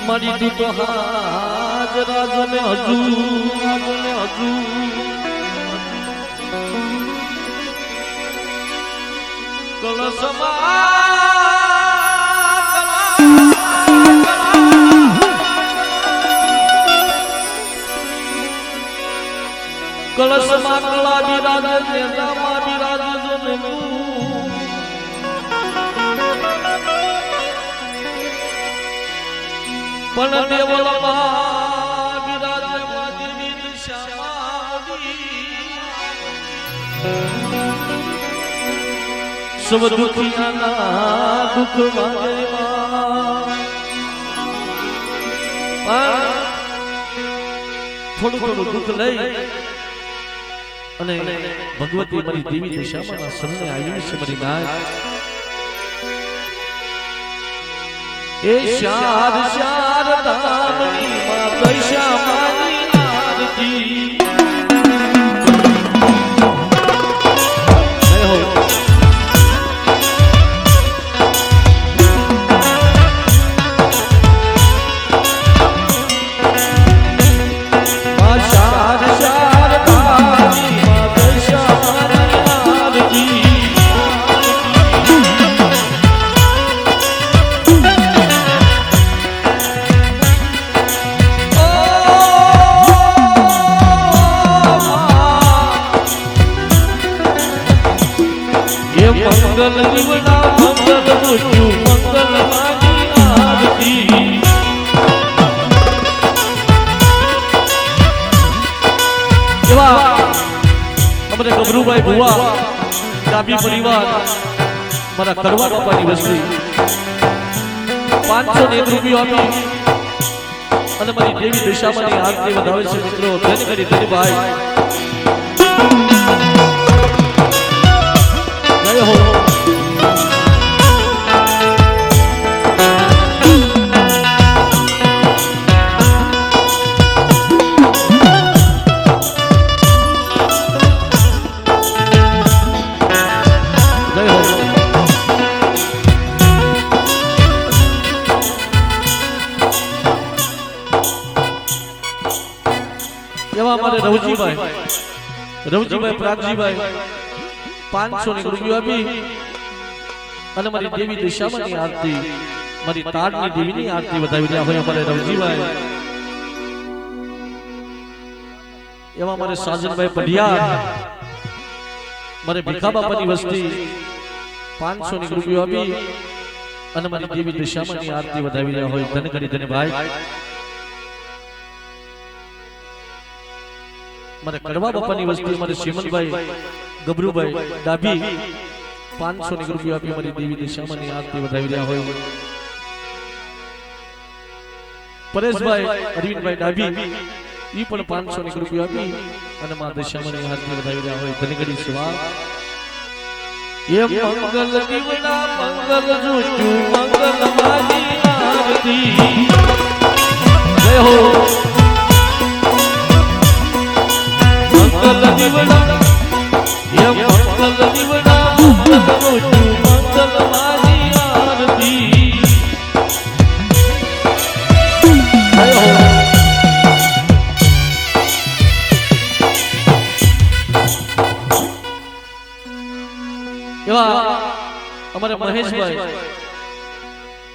મારી તું તો હાજરા જને હજુ કળશમાં કળા બિરાજે નેતામાં બિરાજે જને પણ દેવલમાં બિરાજે દેવી દિશામાં સબ દુખિયાના દુઃખ થોડું થોડું દુઃખ લઈ અને ભગવતી મારી દેવી દિશામાં સમને આવી છે મારી નાથ એ શાર શાર ધામની માં દશામાની આરતી મંગલ જીવના મંગલ મૃત્યુ મંગલ માની આરતી એવા અમારે ગભરુભાઈ ભુવા ડાબી પરિવાર મારા કડવા બાપાની વસ્તી 501 રૂપિયા આપી અને મારી દેવી દિશામાંની આરતી વધાવે છે મિત્રો ધન કરી ધન ભાઈ જય હો એવા અમારે રવજીભાઈ પ્રાગજીભાઈ 500 રૂપિયા આપી અને મારી દેવી દિશામાંની આરતી મારી તાડની દેવીની આરતી વધાવી રહ્યા હોય અમારે રવજીભાઈ એવા મારે સાજનભાઈ પઢિયા મારે ભીખા બાપાની વસ્તી 500 રૂપિયા આપી અને મારી દેવી દિશામાંની આરતી વધાવી રહ્યા હોય ધન કરી ધન ભાઈ મારે કડવા બાપાની વસ્તી મારે શ્રીમંતભાઈ ગભરુભાઈ ડાબી 500 રૂપિયા આપી મારી દેવી દિશામાંની આરતી વધાવી રહ્યા હોય પરેશભાઈ અરવિંદભાઈ ડાબી ઈ પણ 500 રૂપિયા આપી અને મા દિશામાંની આરતી વધાવી રહ્યા હોય ધનગડી સેવા એ મંગલ દીવના મંગલ જુજુ મંગલ માની આરતી જય હો મંગલ દીવના એ મંગલ દીવના મંગલ જુજુ મંગલ માની આરતી જય હો એવા અમારે મહેશભાઈ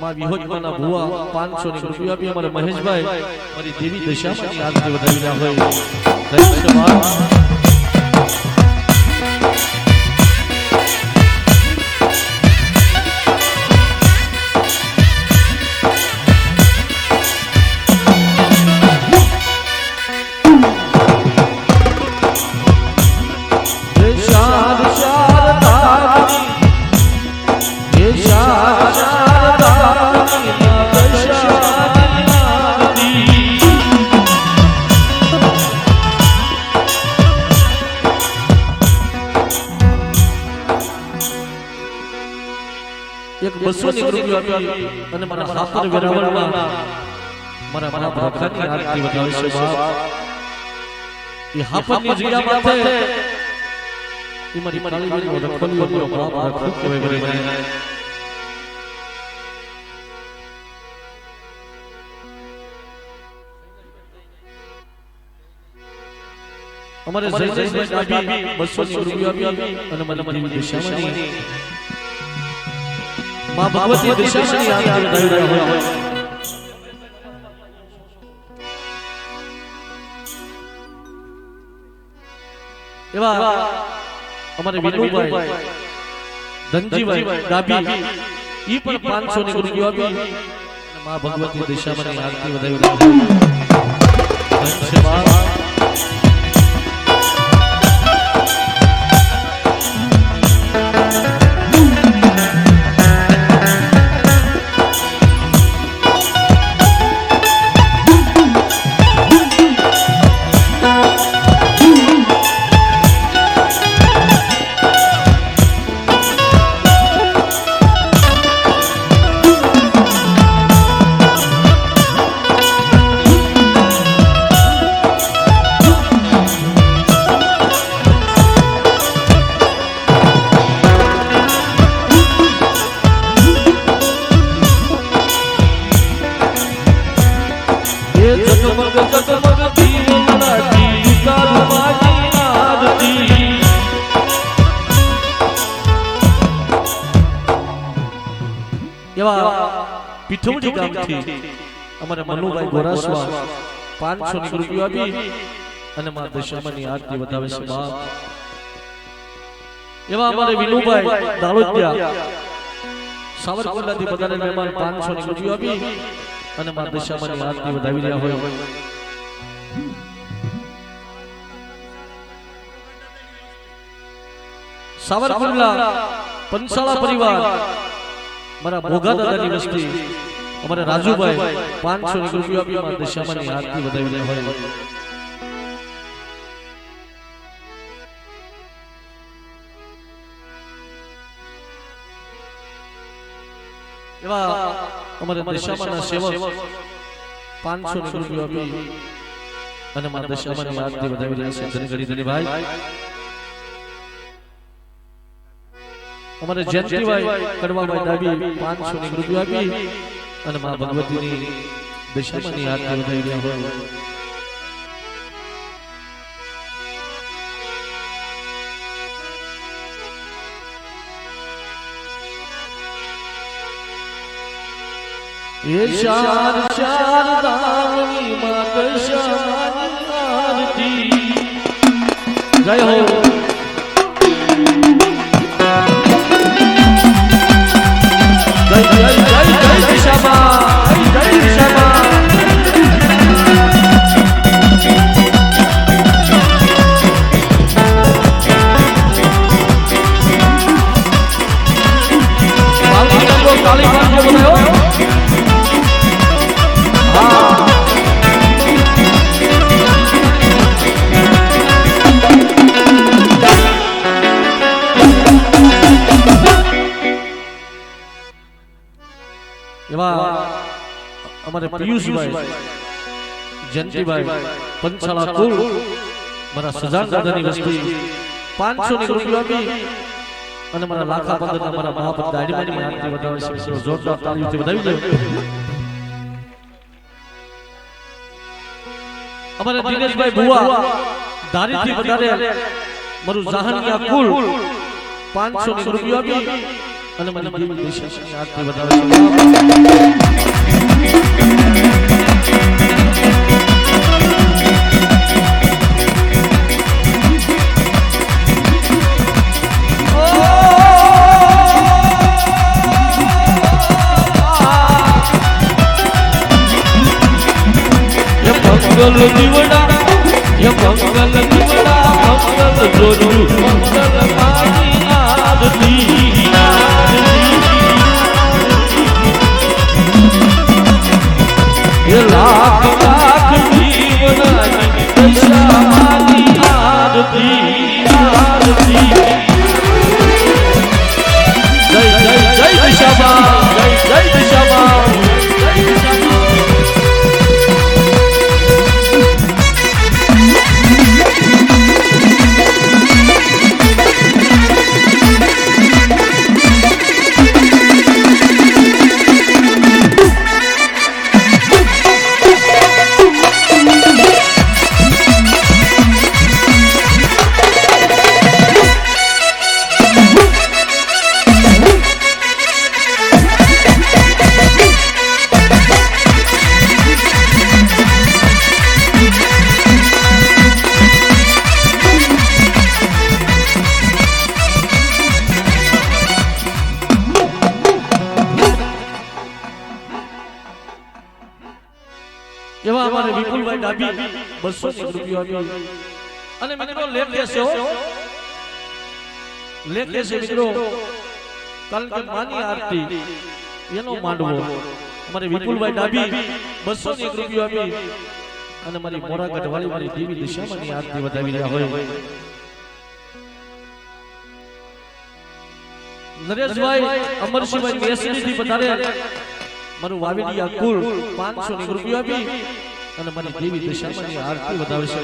માં વિહોજમાના ભુવા 500 રૂપિયા આપી અમારે મહેશભાઈ મારી દેવી દશામાંની આરતી વધાવી રહ્યા હોય એક 200 રૂપિયા આપી અને મારા હાપર વેરાવળમાં મારા ભક્તની આરતી વધાવે છે બાપ એ હાપરની જગ્યા માથે इमारी काली वाली और रखवाली और बाप रखो के वे बने हमारे जय जय नाबी 200 रुपया भी અને મને મારી દિશામાં मां भगवती दिशाમાં યાદ કરી રહ્યા હોય એવા અમારે વિનુભાઈ ધનજીભાઈ ડાબી ઈ પણ 500 ની રૂપિયા આપી અને માં ભગવતી દિશામાં આરતી વધાવી રહ્યા છે પીઠોડી ગામથી અમારે મનુભાઈ ગોરાસવા 500 ની રૂપિયા આપી અને માં દશામાની આરતી વધાવે છે બાપ એવા અમારે વિનુભાઈ દાળોદિયા સાવરકુંડલાથી બધાને મહેમાન 500 ની રૂપિયા આપી અને માં દશામાની આરતી વધાવી રહ્યા હોય સાવરકુંડલા પંસાળા પરિવાર મારા ભોગા દાદાની વસ્તી અમારે રાજુભાઈ 500 ની રૂપિયા આપી માં દશામાની આરતી વધાવી રહ્યા હોય એવા અમારે દશામાના સેવક 500 ની રૂપિયા આપી અને માં દશામાની આરતી વધાવી રહ્યા છે ધની ઘડી ભાઈ हमारे जयंतीभाई कड़वाभाई डाबी 500 ની રૂપિયા આપી અને માં ભગવતીની દિશામાંની આરતી વધાવી રહ્યા હોય ये चार चार दामनी मां दशामानी आरती जय हो हमारे पीयूष भाई जयंती भाई पंचाला कुल मारा सजान दादानी वस्ती 500 ની રૂપિયા આપી અને મારા લાખા બંદરના મારા મહાપત દાડીમાની આરતી વધાવે છે જોરદાર તાળીઓથી વધાવી દો हमारे દિનેશભાઈ ભુવા ધારીથી વધારે મારું જાહનિયા કુલ 500 ની રૂપિયા આપી અને મને દેવી દેશની આરતી વધાવે છે मंगल जीवड़ा ये मंगल जीवड़ा मंगल जोरू मंगल मानी आरती ये लाख लाख जीवना दशामानी आरती आरती जय जय जय दशामा जय जय दशामा એવા અમારે વિપુલભાઈ ડાબી 200 રૂપિયા આપી અને મિત્રો લેખ લેશે મિત્રો કારણ કે માની આરતી એનો માંડવો અમારે વિપુલભાઈ ડાબી 201 રૂપિયા આપી અને મારી મોરાગઢ વાળી મારી દેવી દિશામાંની આરતી વધાવી રહ્યા હોય નરેશભાઈ અમરસિંહભાઈ મેસડીથી પધારે મારું વાવેલિયા કુલ 500 રૂપિયા આપી અને મારી દેવી દિશામાંની આરતી વધાવે છે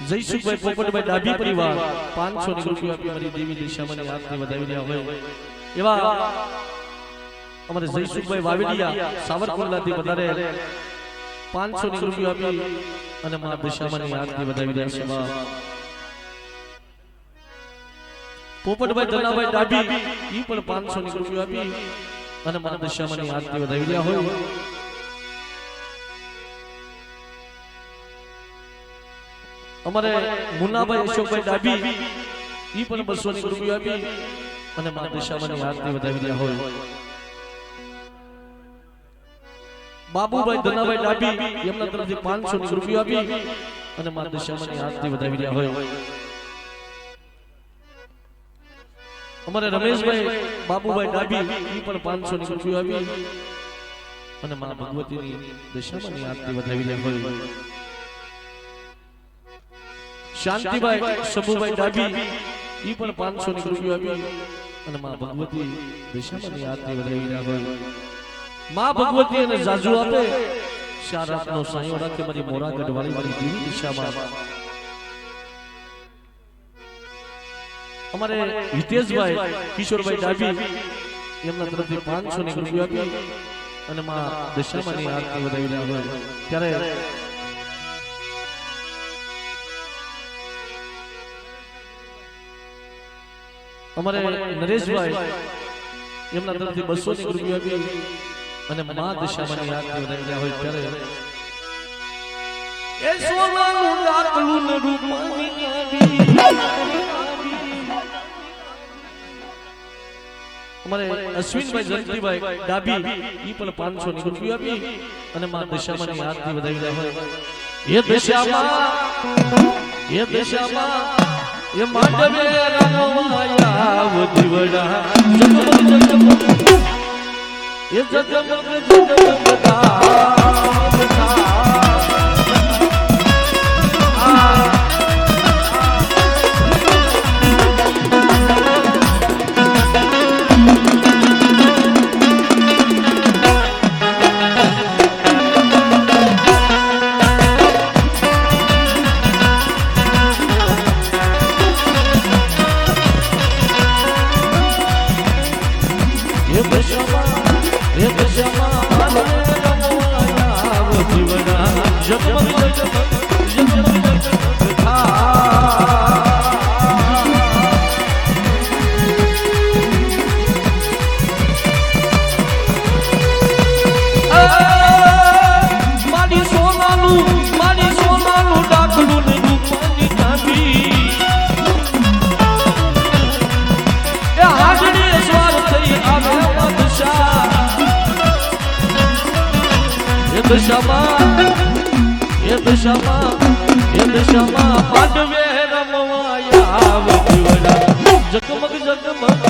જયસુખભાઈ પોપટભાઈ ડાબી પરિવાર 500 રૂપિયા આપી મારી દેવી દિશામાંની આરતી વધાવી રહ્યા હોય એવા અમારે જયસુખભાઈ વાવેલિયા સાવરકુંડલાથી વધારે 500 રૂપિયા આપી અને મારા દિશામાંની આરતી વધાવી રહ્યા છે પોપટભાઈ ધનાભાઈ ડાબી ઈ પણ 500 રૂપિયા આપી અને મારા દિશામાંની આરતી વધાવી રહ્યા હોય અમારે મુન્નાભાઈ અશોકભાઈ ડાબી ઈ પણ 200 રૂપિયા આપી અને મારા દિશામાંની આરતી વધાવી રહ્યા હોય બાબુભાઈ ધનાભાઈ ડાબી એમના તરફથી 500 રૂપિયા આપી અને મારા દિશામાંની આરતી વધાવી રહ્યા હોય અમારે રમેશભાઈ બાબુભાઈ ડાબી ઈ પણ 500 રૂપિયા આપી અને મારા ભગવતીની દિશામાંની આરતી વધાવી રહ્યા હોય શાંતિભાઈ શંભુભાઈ ડાબી ઈ પણ 500 રૂપિયા આપી અને માં ભગવતી દિશામાંની આરતી વધાવી રહ્યા હોય માં ભગવતી અને જાજુ આપે શારાતનો સાયો રાખે મારી મોરાગઢ વાળી મારી દેવી દિશામાં અમારે હિતેશભાઈ કિશોરભાઈ ડાબી એમના તરફથી 500 રૂપિયા આપી અને માં દિશામાંની આરતી વધાવી રહ્યા હોય ત્યારે અમારે નરેશભાઈ એમના તરફથી 200 રૂપિયા આપી અને મા દિશામાંની આરતી વધાવી રહ્યા હોય ત્યારે એ સોનાનું ડાકલું રૂપની અમારે અશ્વિનભાઈ જયંતિભાઈ ડાબી ઈ પણ 500 રૂપિયા આપી અને મા દિશામાંની આરતી વધાવી રહ્યા હોય એ દિશામાં ये मांडवे रंगवाया वो दिवड़ा जगमग ये जगमग बता ये दशमा દશામાં માંડવે રમવાયા દીવડા જગમગ જગમગ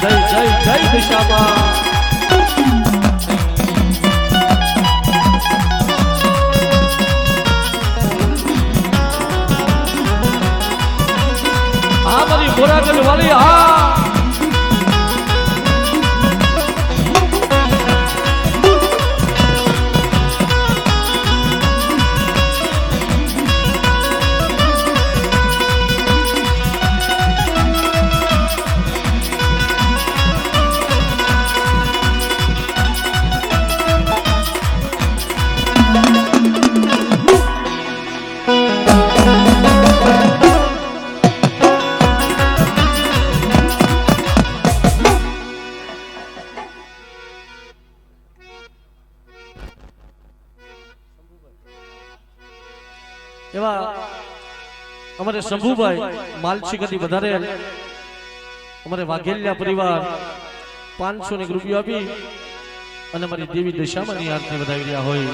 જય જય જય દશામાં બોરાગઢ વાલી હા એવા અમારે શંભુભાઈ માલશીકથી વધારે અમારે વાઘેલિયા પરિવાર 500 ની રૂપિયા આપી અને અમારી દેવી દશામાની આરતી વધાવી રહ્યા હોય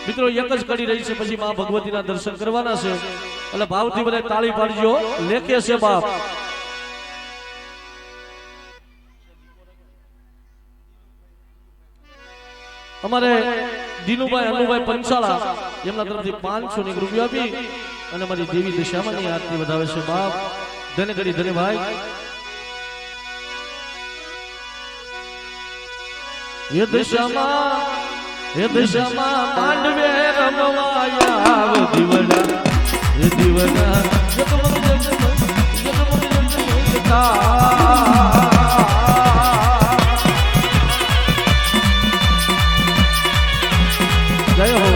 મિત્રો એક જ કરી રહી છે પછી માં ભગવતીના દર્શન કરવાના છે એટલે ભાવથી બધા તાળી પાડજો લેખે છે બાપ અમારે દીનુભાઈ અનુભાઈ પંચાળા એમના તરફથી 500 ની રૂપિયા આપી અને મારી દેવી દશામાની આરતી વધાવે છે બાપ ધને કરી ધને ભાઈ એ દશામાં માંડવે રમવાયા દીવડા એ દીવડા જગમગ જય હો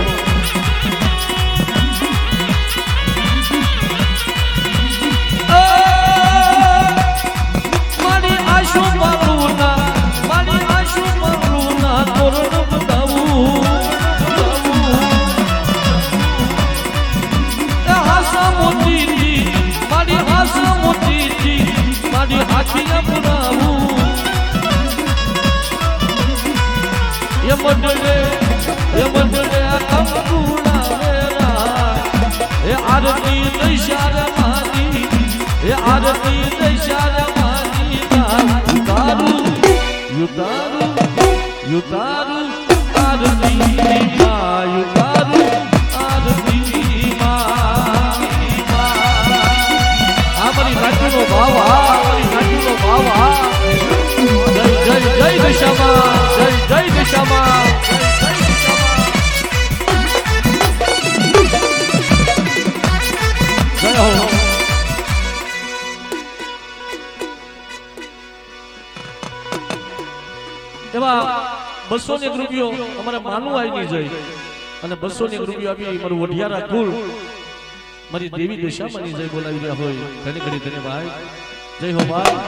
મારી આશુ મરુના તોરણ બતાવું હાસા મોતી મારી હાસા મોતી મારી હાથીયા પુરાવું એ મંડળે કંકુડા વેરા એ આરતી દશાર માની એ આરતી દશાર માની યુતારું આરતી માં યુતારું આરતી માં આ મારી નાટ્યનો ભાવ જય જય જય દશામાં જય જય દશામાં એવા 200 ની રૂપિયો અમારા માનું આવી જઈ અને 200 ની રૂપિયો આપી મારું વઢિયારા કુળ મારી દેવી દશામાની જય બોલાવી રહ્યા હોય ઘણી ઘણી ધન્ય ભાઈ જય હો ભાઈ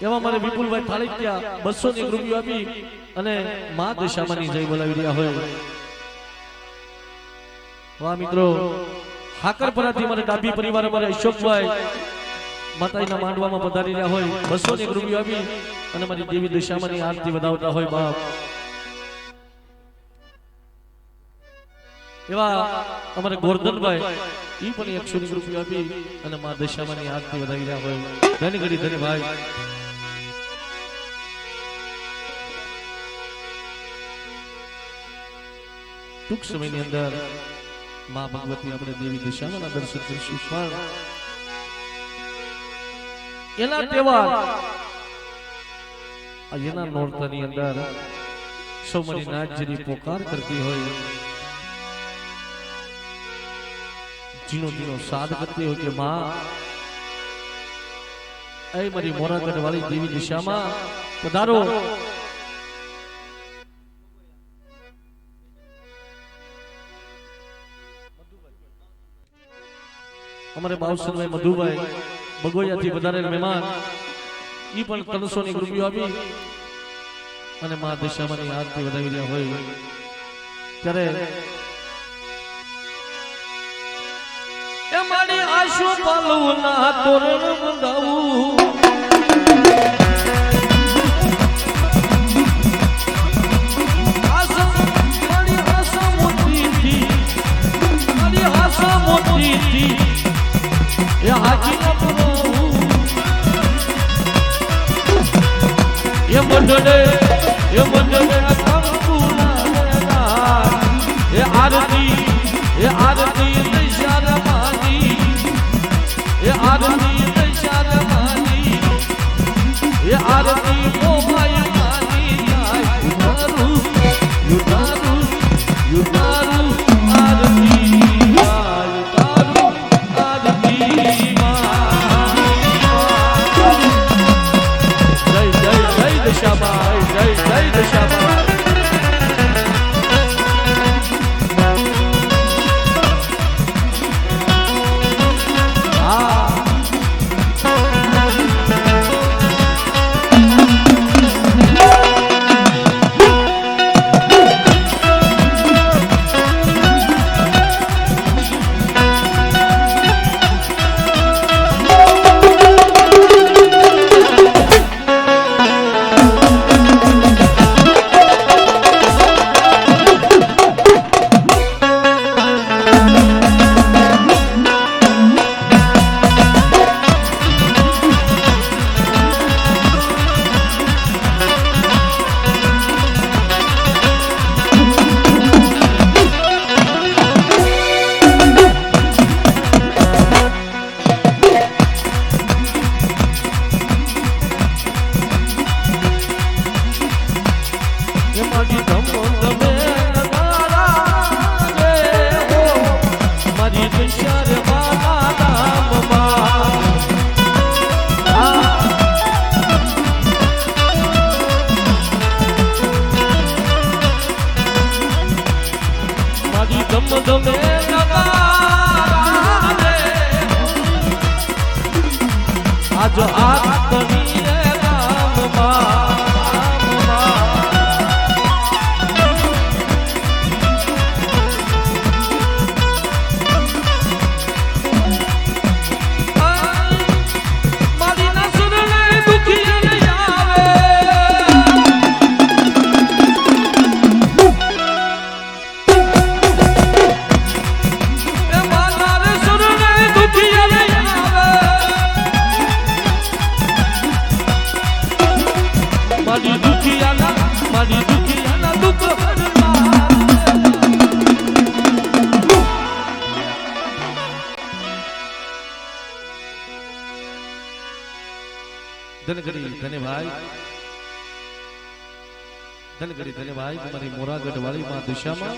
એવા મારે વિપુલભાઈ થાળીયા 200 ની રૂપિયો આપી અને માં દશામાની જય બોલાવી રહ્યા હોય વાહ મિત્રો હાકરપરાથી મારે ડાબી પરિવાર અમારે અશોકભાઈ માતાજીના માંડવામાં પધારી રહ્યા હોય 200 ની રૂપિયો આપી અને મારી દેવી દશામાની આરતી વધાવતા હોય બાપ એવા અમારે ગોરધનભાઈ ઈ પણ 100 ની રૂપિયો આપી અને માં દશામાની આરતી વધાવી રહ્યા હોય ધની ઘડી ધની ભાઈ ટૂંક સમયની અંદર માં ભગવતી આપણે દેવી દશામાના દર્શન કરીશું પણ એના તહેવાર એના નોરતાની અંદર સૌ મારી નાથજીની પોકાર કરતી હોય જીનો જીનો સાદ કરતી હોય કે માં એ મારી મોરાગઢ વાળી દેવી દિશામાં પધારો. અમારે બાવસનભાઈ મધુભાઈ બગોયાથી વધારેલ મહેમાન ઈ પણ 300 ની રૂપિયો આપી અને મા દિશામાંની આરતી વધાવી રહ્યા હોય ત્યારે એ મારી આશુ પાલવના તોરણ બંધાવું મારી આશા મોતી એ હાજી ના પુરાવું એ મંડળે એ આરતી દશારમાની એ આરતી દશારમાની એ આરતી મોમાય માની યુનારું યુનારું યુનારું આરતી દશાબાઈ જય જય દશાબાઈ આજ આત્મની ધનગરી ધન્યવાદ તમારી મોરાગઢ વાળી માં દિશામાં